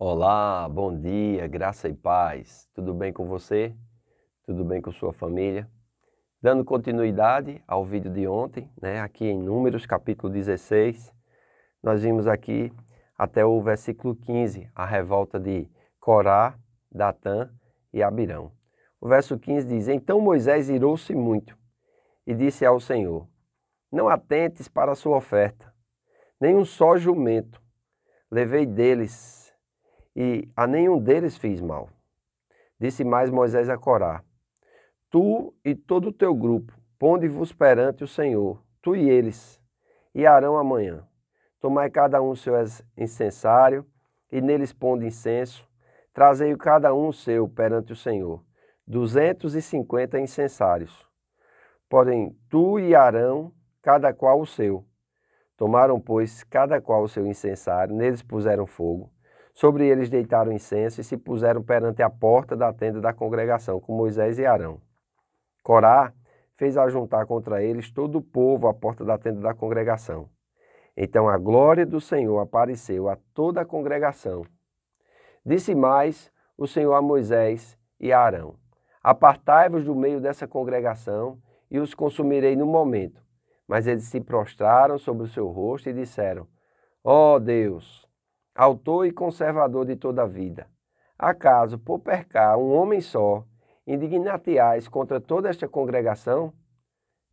Olá, bom dia, graça e paz. Tudo bem com você? Tudo bem com sua família? Dando continuidade ao vídeo de ontem, aqui em Números, capítulo 16, nós vimos aqui até o versículo 15, a revolta de Corá, Datã e Abirão. O verso 15 diz: Então Moisés irou-se muito e disse ao Senhor: Não atentes para a sua oferta, nem um só jumento levei deles, e a nenhum deles fiz mal. Disse mais Moisés a Corá: Tu e todo o teu grupo, ponde-vos perante o Senhor, tu e eles, e Arão amanhã. Tomai cada um seu incensário, e neles ponde incenso. Trazei cada um o seu perante o Senhor, 250 incensários. Porém, tu e Arão, cada qual o seu. Tomaram, pois, cada qual o seu incensário, neles puseram fogo. Sobre eles deitaram incenso e se puseram perante a porta da tenda da congregação, com Moisés e Arão. Corá fez ajuntar contra eles todo o povo à porta da tenda da congregação. Então a glória do Senhor apareceu a toda a congregação. Disse mais o Senhor a Moisés e a Arão: Apartai-vos do meio dessa congregação e os consumirei no momento. Mas eles se prostraram sobre o seu rosto e disseram: Ó Deus, autor e conservador de toda a vida, acaso por pecar um homem só, indignate-ás contra toda esta congregação?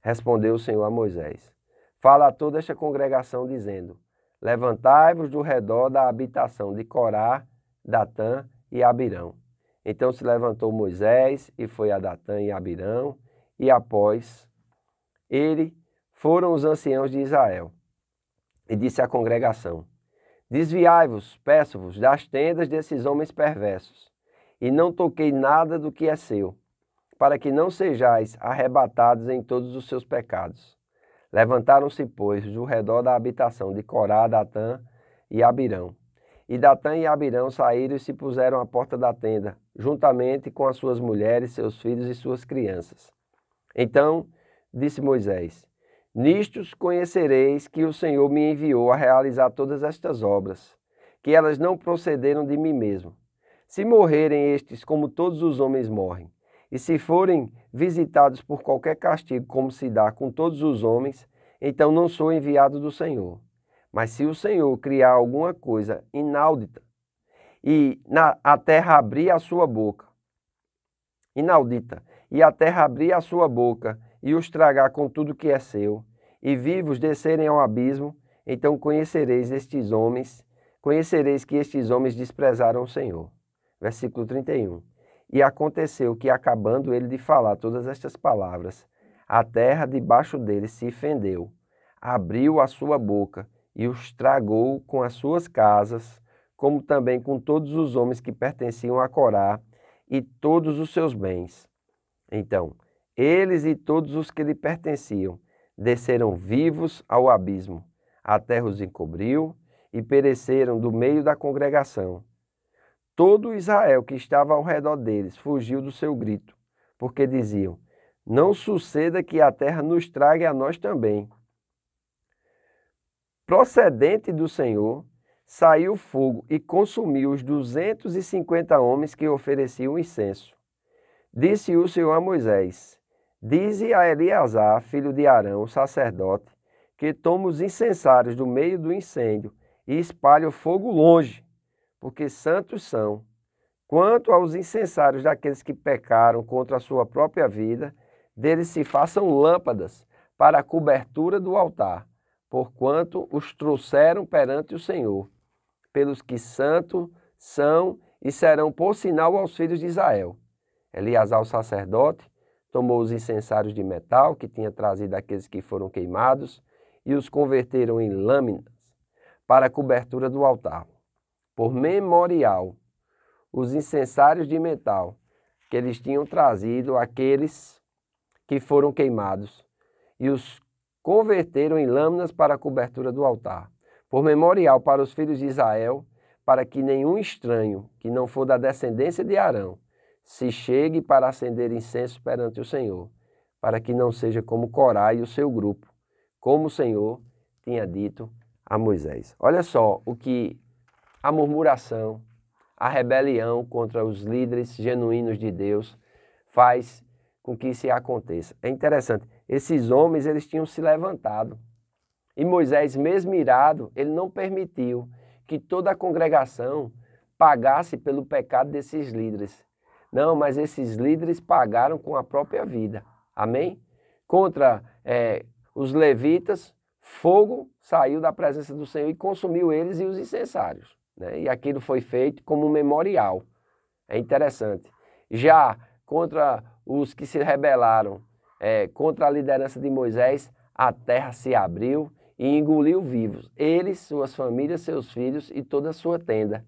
Respondeu o Senhor a Moisés: Fala a toda esta congregação, dizendo: Levantai-vos do redor da habitação de Corá, Datã e Abirão. Então se levantou Moisés e foi a Datã e Abirão, e após ele foram os anciãos de Israel. E disse à congregação: Desviai-vos, peço-vos, das tendas desses homens perversos, e não toquei nada do que é seu, para que não sejais arrebatados em todos os seus pecados. Levantaram-se, pois, do redor da habitação de Corá, Datã e Abirão. E Datã e Abirão saíram e se puseram à porta da tenda, juntamente com as suas mulheres, seus filhos e suas crianças. Então disse Moisés: Nistos conhecereis que o Senhor me enviou a realizar todas estas obras, que elas não procederam de mim mesmo. Se morrerem estes como todos os homens morrem, e se forem visitados por qualquer castigo como se dá com todos os homens, então não sou enviado do Senhor. Mas se o Senhor criar alguma coisa inaudita, a terra abrir a sua boca, e os tragar com tudo que é seu, e vivos descerem ao abismo, então conhecereis que estes homens desprezaram o Senhor. Versículo 31. E aconteceu que, acabando ele de falar todas estas palavras, a terra debaixo deles se fendeu, abriu a sua boca e os tragou com as suas casas, como também com todos os homens que pertenciam a Corá e todos os seus bens. Então, eles e todos os que lhe pertenciam desceram vivos ao abismo. A terra os encobriu e pereceram do meio da congregação. Todo Israel que estava ao redor deles fugiu do seu grito, porque diziam: Não suceda que a terra nos trague a nós também. Procedente do Senhor, saiu fogo e consumiu os 250 homens que ofereciam incenso. Disse o Senhor a Moisés: Dize a Eleazar, filho de Arão, sacerdote, que tome os incensários do meio do incêndio e espalhe o fogo longe, porque santos são. Quanto aos incensários daqueles que pecaram contra a sua própria vida, deles se façam lâmpadas para a cobertura do altar, porquanto os trouxeram perante o Senhor, pelos que santos são e serão por sinal aos filhos de Israel. Eleazar, o sacerdote, tomou os incensários de metal que tinha trazido aqueles que foram queimados e os converteram em lâminas para a cobertura do altar. Por memorial, os incensários de metal que eles tinham trazido aqueles que foram queimados e os converteram em lâminas para a cobertura do altar. Por memorial para os filhos de Israel, para que nenhum estranho que não for da descendência de Arão se chegue para acender incenso perante o Senhor, para que não seja como Corá e o seu grupo, como o Senhor tinha dito a Moisés. Olha só o que a murmuração, a rebelião contra os líderes genuínos de Deus faz com que isso aconteça. É interessante, esses homens eles tinham se levantado e Moisés, mesmo irado, ele não permitiu que toda a congregação pagasse pelo pecado desses líderes. Não, mas esses líderes pagaram com a própria vida. Amém? Contra os levitas, fogo saiu da presença do Senhor e consumiu eles e os incensários, né? E aquilo foi feito como um memorial. É interessante. Já contra os que se rebelaram contra a liderança de Moisés, a terra se abriu e engoliu vivos. Eles, suas famílias, seus filhos e toda a sua tenda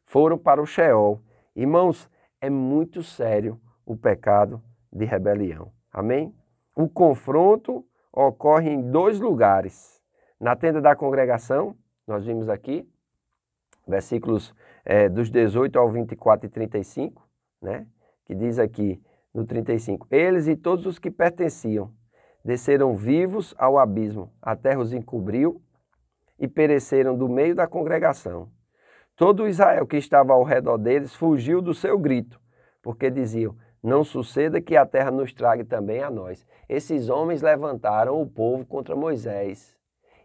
foram para o Sheol. Irmãos, é muito sério o pecado de rebelião. Amém? O confronto ocorre em 2 lugares. Na tenda da congregação, nós vimos aqui, versículos dos 18 ao 24 e 35, né? Que diz aqui no 35, eles e todos os que pertenciam desceram vivos ao abismo, a terra os encobriu e pereceram do meio da congregação. Todo Israel que estava ao redor deles fugiu do seu grito, porque diziam, não suceda que a terra nos trague também a nós. Esses homens levantaram o povo contra Moisés.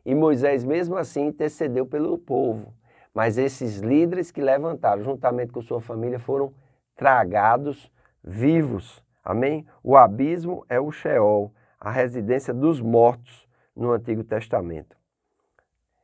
E Moisés mesmo assim intercedeu pelo povo. Mas esses líderes que levantaram juntamente com sua família foram tragados vivos. Amém? O abismo é o Sheol, a residência dos mortos no Antigo Testamento.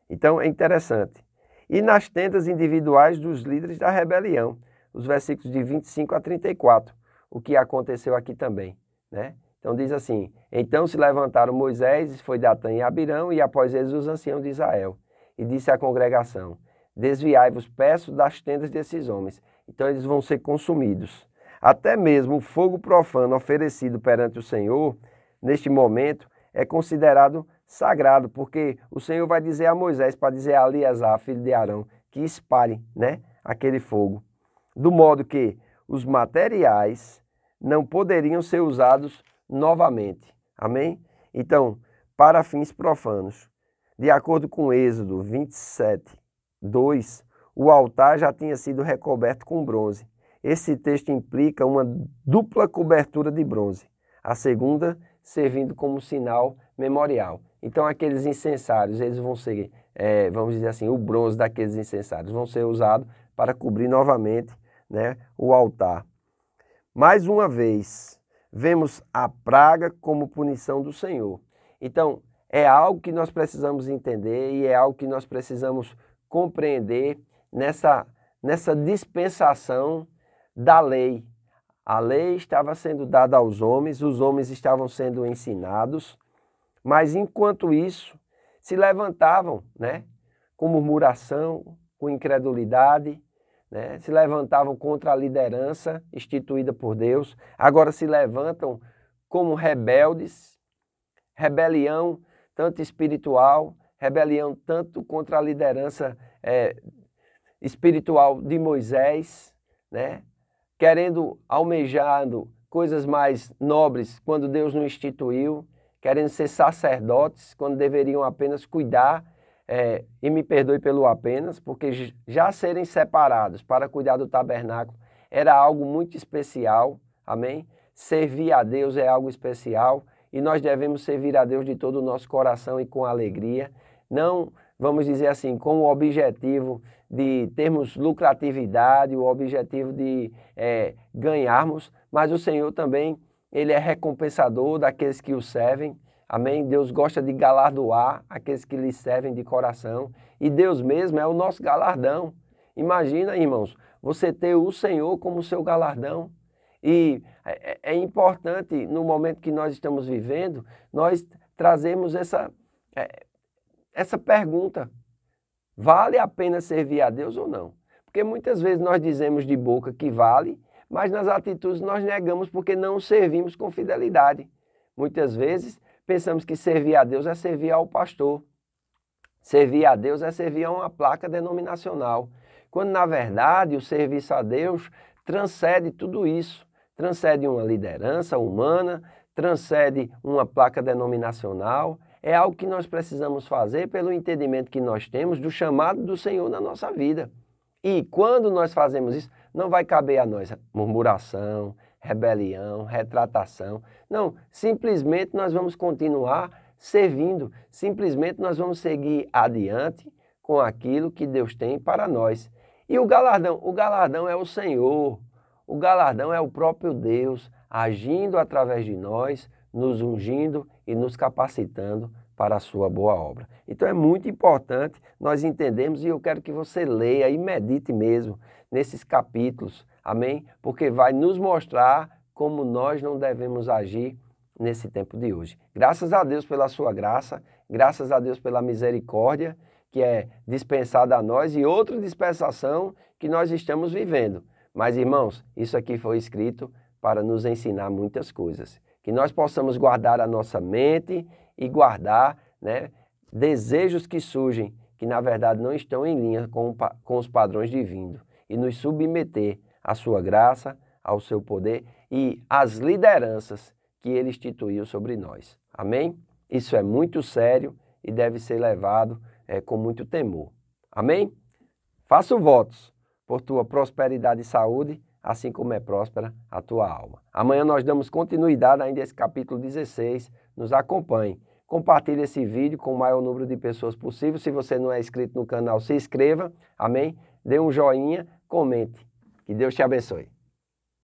Então é interessante. E nas tendas individuais dos líderes da rebelião, os versículos de 25 a 34, o que aconteceu aqui também, né? Então diz assim, então se levantaram Moisés, foi Datã e Abirão, e após eles os anciãos de Israel, e disse à congregação, desviai-vos, peço, das tendas desses homens, então eles vão ser consumidos. Até mesmo o fogo profano oferecido perante o Senhor, neste momento, é considerado sagrado, porque o Senhor vai dizer a Moisés, para dizer a Eleazar, filho de Arão, que espalhe, né, aquele fogo. Do modo que os materiais não poderiam ser usados novamente. Amém? Então, para fins profanos, de acordo com Êxodo 27, 2, o altar já tinha sido recoberto com bronze. Esse texto implica uma dupla cobertura de bronze, a segunda servindo como sinal memorial. Então aqueles incensários, eles vão ser, vamos dizer assim, o bronze daqueles incensários vão ser usados para cobrir novamente, né, o altar. Mais uma vez, vemos a praga como punição do Senhor. Então, é algo que nós precisamos entender e é algo que nós precisamos compreender nessa dispensação da lei. A lei estava sendo dada aos homens, os homens estavam sendo ensinados, mas enquanto isso, se levantavam, né, com murmuração, com incredulidade, né, se levantavam contra a liderança instituída por Deus, agora se levantam como rebeldes, rebelião tanto espiritual, rebelião tanto contra a liderança espiritual de Moisés, né, almejando coisas mais nobres quando Deus não instituiu, querendo ser sacerdotes quando deveriam apenas cuidar, e me perdoe pelo apenas, porque já serem separados para cuidar do tabernáculo era algo muito especial, amém? Servir a Deus é algo especial e nós devemos servir a Deus de todo o nosso coração e com alegria, não, vamos dizer assim, com o objetivo de termos lucratividade, o objetivo de ganharmos, mas o Senhor também, Ele é recompensador daqueles que o servem, amém? Deus gosta de galardoar aqueles que lhe servem de coração e Deus mesmo é o nosso galardão. Imagina, irmãos, você ter o Senhor como seu galardão e é importante no momento que nós estamos vivendo, nós trazemos essa pergunta. Vale a pena servir a Deus ou não? Porque muitas vezes nós dizemos de boca que vale, mas nas atitudes nós negamos porque não o servimos com fidelidade. Muitas vezes pensamos que servir a Deus é servir ao pastor. Servir a Deus é servir a uma placa denominacional. Quando na verdade o serviço a Deus transcende tudo isso. Transcende uma liderança humana, transcende uma placa denominacional. É algo que nós precisamos fazer pelo entendimento que nós temos do chamado do Senhor na nossa vida. E quando nós fazemos isso, não vai caber a nós murmuração, rebelião, retratação. Não, simplesmente nós vamos continuar servindo, simplesmente nós vamos seguir adiante com aquilo que Deus tem para nós. E o galardão é o Senhor, o galardão é o próprio Deus agindo através de nós, nos ungindo e nos capacitando para a sua boa obra. Então é muito importante nós entendermos, e eu quero que você leia e medite mesmo nesses capítulos, amém? Porque vai nos mostrar como nós não devemos agir nesse tempo de hoje. Graças a Deus pela sua graça, graças a Deus pela misericórdia que é dispensada a nós e outra dispensação que nós estamos vivendo. Mas, irmãos, isso aqui foi escrito para nos ensinar muitas coisas. Que nós possamos guardar a nossa mente e guardar, né, desejos que surgem, que na verdade não estão em linha com os padrões divinos. E nos submeter à sua graça, ao seu poder e às lideranças que Ele instituiu sobre nós. Amém? Isso é muito sério e deve ser levado com muito temor. Amém? Faço votos por tua prosperidade e saúde, assim como é próspera a tua alma. Amanhã nós damos continuidade ainda a esse capítulo 16. Nos acompanhe. Compartilhe esse vídeo com o maior número de pessoas possível. Se você não é inscrito no canal, se inscreva. Amém? Dê um joinha, comente. Que Deus te abençoe.